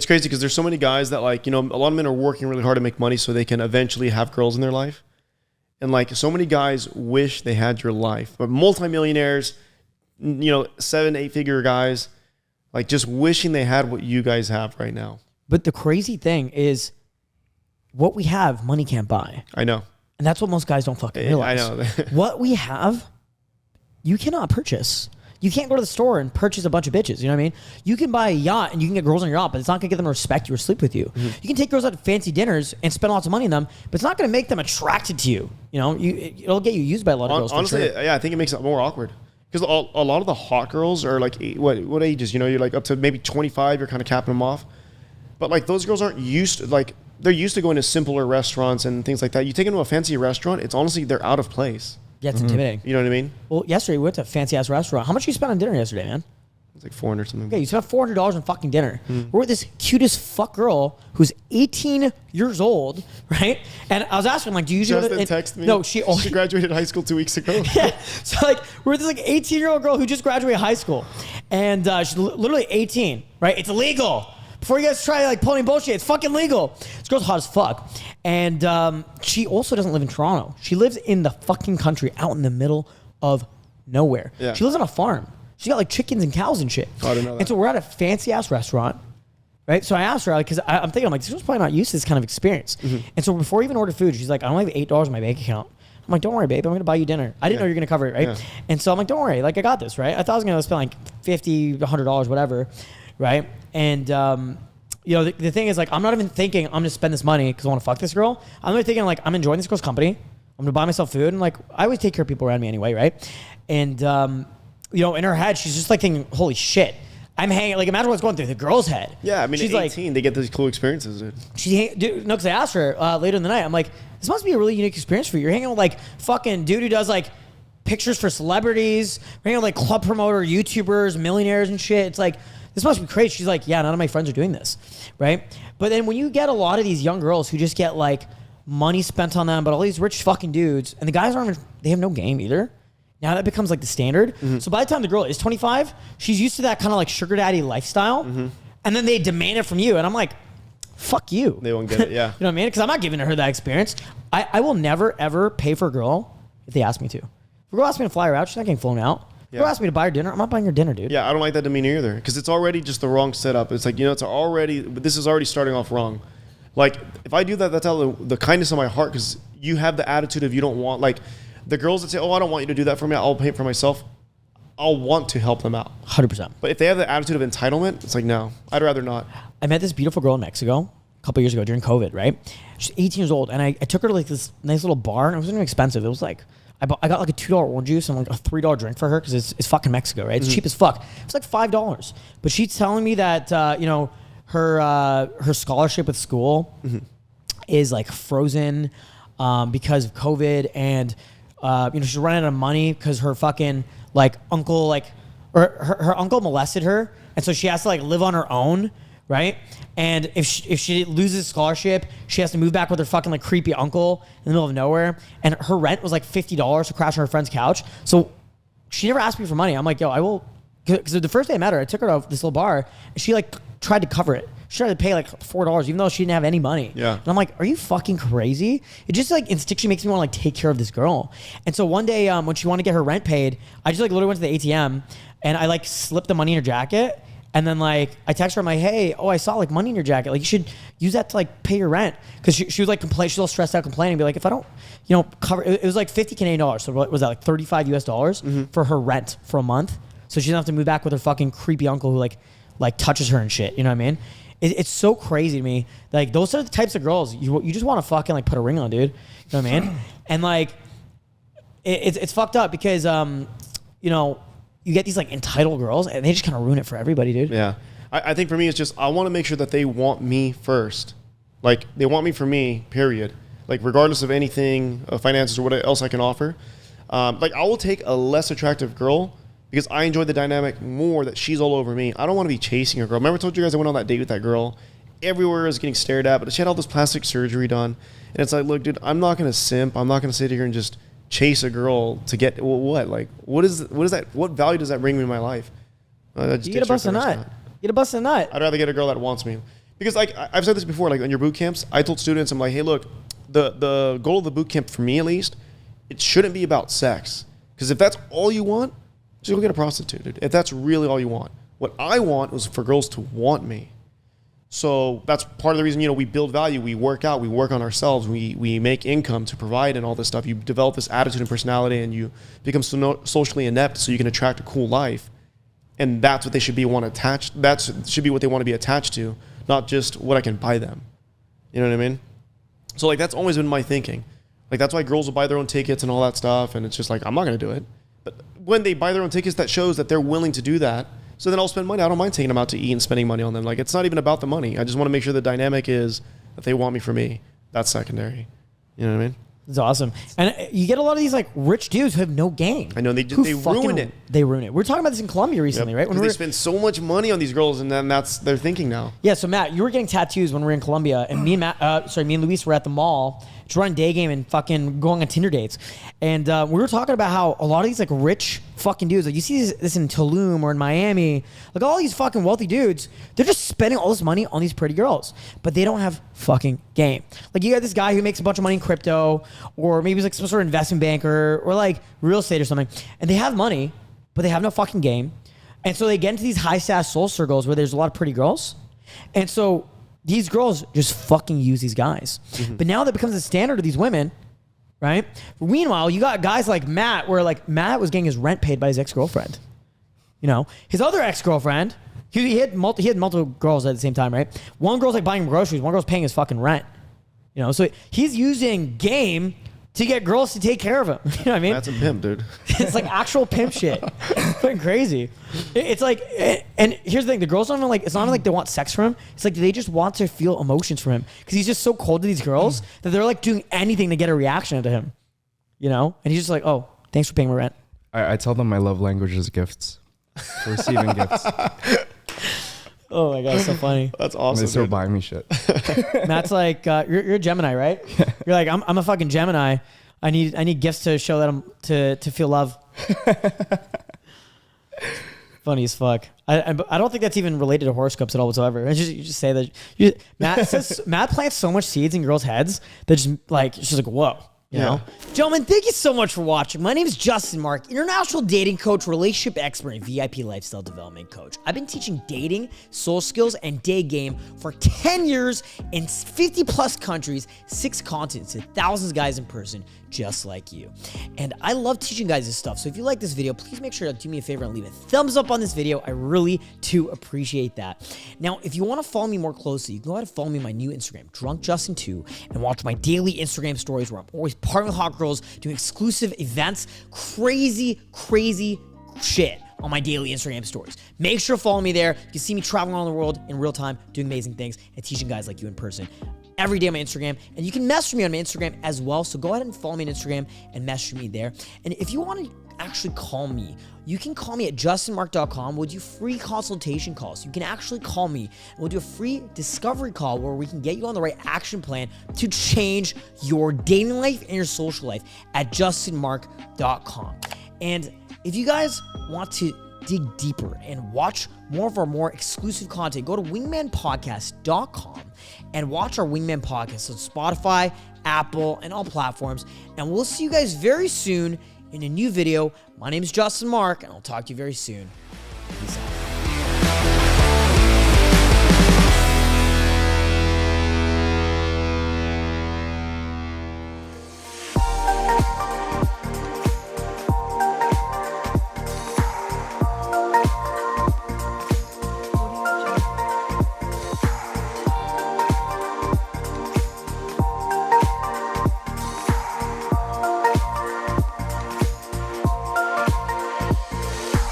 It's crazy because there's so many guys that like, you know, a lot of men are working really hard to make money so they can eventually have girls in their life. And like so many guys wish they had your life, but multimillionaires, you know, 7-8 figure guys, like just wishing they had what you guys have right now. But the crazy thing is what we have, money can't buy. I know. And that's what most guys don't fucking realize. I know. What we have, you cannot purchase. You can't go to the store and purchase a bunch of bitches. You know what I mean? You can buy a yacht and you can get girls on your yacht, but it's not going to get them to respect you or sleep with you. Mm-hmm. You can take girls out to fancy dinners and spend lots of money on them, but it's not going to make them attracted to you. You know, it'll get you used by a lot of girls. Honestly, for sure. Yeah, I think it makes it more awkward. Because a lot of the hot girls are like, what ages? You know, you're like up to maybe 25, you're kind of capping them off. But like those girls aren't used to, like, they're used to going to simpler restaurants and things like that. You take them to a fancy restaurant, it's honestly, they're out of place. Yeah, it's intimidating. You know what I mean? Well, yesterday we went to a fancy ass restaurant. How much did you spend on dinner yesterday, man? It's like 400 something. Okay, you spent $400 on fucking dinner. We're with this cutest fuck girl who's 18 years old, right? And I was asking, like, do you usually... Justin texted me. No, she graduated high school 2 weeks ago. Yeah. So, like, we're with this, like, 18-year-old girl who just graduated high school. And she's literally 18, right? It's illegal. Before you guys try, like, pulling bullshit, it's fucking legal. This girl's hot as fuck. And she also doesn't live in Toronto. She lives in the fucking country, out in the middle of nowhere. Yeah. She lives on a farm. She got like chickens and cows and shit. Oh, I didn't know that. And so we're at a fancy ass restaurant, right? So I asked her, like, because I'm thinking, I'm like, this girl's probably not used to this kind of experience. Mm-hmm. And so before we even ordered food, she's like, I only have $8 in my bank account. I'm like, don't worry, babe. I'm going to buy you dinner. I didn't know you were going to cover it, right? Yeah. And so I'm like, don't worry. Like, I got this, right? I thought I was going to spend like $50, $100, whatever, right? And, you know, the thing is, like, I'm not even thinking I'm going to spend this money because I want to fuck this girl. I'm really thinking, like, I'm enjoying this girl's company. I'm going to buy myself food. And, like, I always take care of people around me anyway, right? And, you know, in her head, she's just, like, thinking, holy shit. I'm hanging, like, imagine what's going through the girl's head. Yeah, I mean, she's at 18, like, they get these cool experiences, dude. No, because I asked her later in the night, I'm like, this must be a really unique experience for you. You're hanging with, like, fucking dude who does, like, pictures for celebrities. You're hanging with, like, club promoter, YouTubers, millionaires and shit. It's like, this must be crazy. She's like, yeah, none of my friends are doing this, right? But then when you get a lot of these young girls who just get, like, money spent on them, but all these rich fucking dudes, and the guys they have no game either. Now that becomes like the standard. Mm-hmm. So by the time the girl is 25, she's used to that kind of like sugar daddy lifestyle. Mm-hmm. And then they demand it from you. And I'm like, fuck you. They won't get it, yeah. You know what I mean? Because I'm not giving her that experience. I will never, ever pay for a girl if they ask me to. If a girl asks me to fly her out, she's not getting flown out. If a girl asks me to buy her dinner, I'm not buying her dinner, dude. Yeah, I don't like that demeanor either. Because it's already just the wrong setup. It's like, you know, this is already starting off wrong. Like, if I do that, that's out of the kindness of my heart. Because you have the attitude of you don't want, like, the girls that say, oh, I don't want you to do that for me, I'll pay it for myself, I'll want to help them out. 100%. But if they have the attitude of entitlement, it's like, no, I'd rather not. I met this beautiful girl in Mexico a couple years ago during COVID, right? She's 18 years old, and I took her to like this nice little bar, and it wasn't even expensive. It was like, I got like a $2 orange juice and like a $3 drink for her because it's fucking Mexico, right? It's cheap as fuck. It's like $5. But she's telling me that, you know, her scholarship with school is like frozen because of COVID, and you know, she's running out of money because her fucking like uncle, like, or her uncle molested her, and so she has to like live on her own, right? And if she loses scholarship, she has to move back with her fucking like creepy uncle in the middle of nowhere, and her rent was like $50 to crash on her friend's couch. So she never asked me for money. I'm like, yo, I will, because the first day I met her, I took her to this little bar, and she like tried to cover it. She tried to pay like $4, even though she didn't have any money. Yeah. And I'm like, are you fucking crazy? It just like instinctually makes me want to like take care of this girl. And so one day when she wanted to get her rent paid, I just like literally went to the ATM and I like slipped the money in her jacket. And then like I texted her, I'm like, hey, I saw like money in your jacket. Like you should use that to like pay your rent. Cause she was like she's all stressed out complaining. Be like, if I don't, you know, cover, it was like 50 Canadian dollars. So what was that, like 35 US dollars for her rent for a month? So she doesn't have to move back with her fucking creepy uncle who like touches her and shit. You know what I mean? It's so crazy to me. Like those are the types of girls you just want to fucking like put a ring on, dude. You know what I mean? And like it's fucked up because you know, you get these like entitled girls and they just kind of ruin it for everybody, dude. Yeah. I think for me it's just I want to make sure that they want me first. Like they want me for me, period. Like regardless of anything, finances or what else I can offer. Like I will take a less attractive girl because I enjoy the dynamic more that she's all over me. I don't want to be chasing a girl. Remember I told you guys I went on that date with that girl. Everywhere I was getting stared at, but she had all this plastic surgery done. And it's like, look, dude, I'm not going to simp. I'm not going to sit here and just chase a girl to get what? Like, what is that? What value does that bring me in my life? You get a bust a nut. Get a bust a nut. I'd rather get a girl that wants me. Because like I've said this before, like on your boot camps, I told students, I'm like, hey, look, the goal of the boot camp for me at least, it shouldn't be about sex. Because if that's all you want, just go get a prostitute. Dude. If that's really all you want. What I want was for girls to want me. So that's part of the reason, you know, we build value, we work out, we work on ourselves, we make income to provide and all this stuff. You develop this attitude and personality and you become socially inept so you can attract a cool life. And that's what they should be that should be what they want to be attached to, not just what I can buy them. You know what I mean? So like that's always been my thinking. Like that's why girls will buy their own tickets and all that stuff. And it's just like, I'm not going to do it. But when they buy their own tickets, that shows that they're willing to do that. So then I'll spend money. I don't mind taking them out to eat and spending money on them. Like it's not even about the money. I just want to make sure the dynamic is that they want me for me. That's secondary. You know what I mean? It's awesome. And you get a lot of these like rich dudes who have no game. I know they ruin it. They ruin it. We were talking about this in Colombia recently, right? When they spend so much money on these girls and then that's their thinking now. Yeah. So Matt, you were getting tattoos when we were in Colombia and me and Luis were at the mall just running Daygame and fucking going on Tinder dates. And we were talking about how a lot of these like rich fucking dudes, like you see this in Tulum or in Miami, like all these fucking wealthy dudes, they're just spending all this money on these pretty girls, but they don't have fucking game. Like you got this guy who makes a bunch of money in crypto or maybe he's like some sort of investment banker or like real estate or something. And they have money, but they have no fucking game. And so they get into these high status soul circles where there's a lot of pretty girls. And so these girls just fucking use these guys. Mm-hmm. But now that becomes the standard of these women, right? Meanwhile, you got guys like Matt, where like Matt was getting his rent paid by his ex-girlfriend. You know, his other ex-girlfriend, he had multiple girls at the same time, right? One girl's like buying him groceries, one girl's paying his fucking rent. You know, so he's using game to get girls to take care of him. You know what I mean? That's a pimp, dude. It's like actual pimp shit. It's fucking crazy. It's like, and here's the thing: the girls don't even like. It's not like they want sex from him. It's like they just want to feel emotions from him because he's just so cold to these girls that they're like doing anything to get a reaction out of him. You know? And he's just like, "Oh, thanks for paying my rent." I tell them my love language is gifts. Receiving gifts. Oh my god, it's so funny. That's awesome. They still buy me shit. Matt's like, you're a Gemini, right? You're like, I'm a fucking Gemini. I need gifts to show that I'm to feel love. Funny as fuck. I don't think that's even related to horoscopes at all whatsoever. You just say that. Matt plants so much seeds in girls' heads that just like it's just like whoa. You know? Gentlemen, thank you so much for watching. My name is Justin Marc, international dating coach, relationship expert, and VIP lifestyle development coach. I've been teaching dating, soul skills, and day game for 10 years in 50 plus countries, 6 continents, and thousands of guys in person just like you. And I love teaching guys this stuff. So if you like this video, please make sure to do me a favor and leave a thumbs up on this video. I really do appreciate that. Now, if you want to follow me more closely, you can go ahead and follow me on my new Instagram, DrunkJustin2, and watch my daily Instagram stories where I'm always partying with hot girls, doing exclusive events, crazy shit on my daily Instagram stories. Make sure to follow me there. You can see me traveling around the world in real time, doing amazing things, and teaching guys like you in person every day on my Instagram. And you can message me on my Instagram as well. So go ahead and follow me on Instagram and message me there. And if you want to actually call me, you can call me at justinmarc.com. We'll do free consultation calls. You can actually call me and we'll do a free discovery call where we can get you on the right action plan to change your dating life and your social life at justinmarc.com. And if you guys want to dig deeper and watch more of our more exclusive content, go to wingmanpodcast.com and watch our Wingman Podcast on Spotify, Apple, and all platforms. And we'll see you guys very soon in a new video. My name is Justin Marc, and I'll talk to you very soon. Peace out.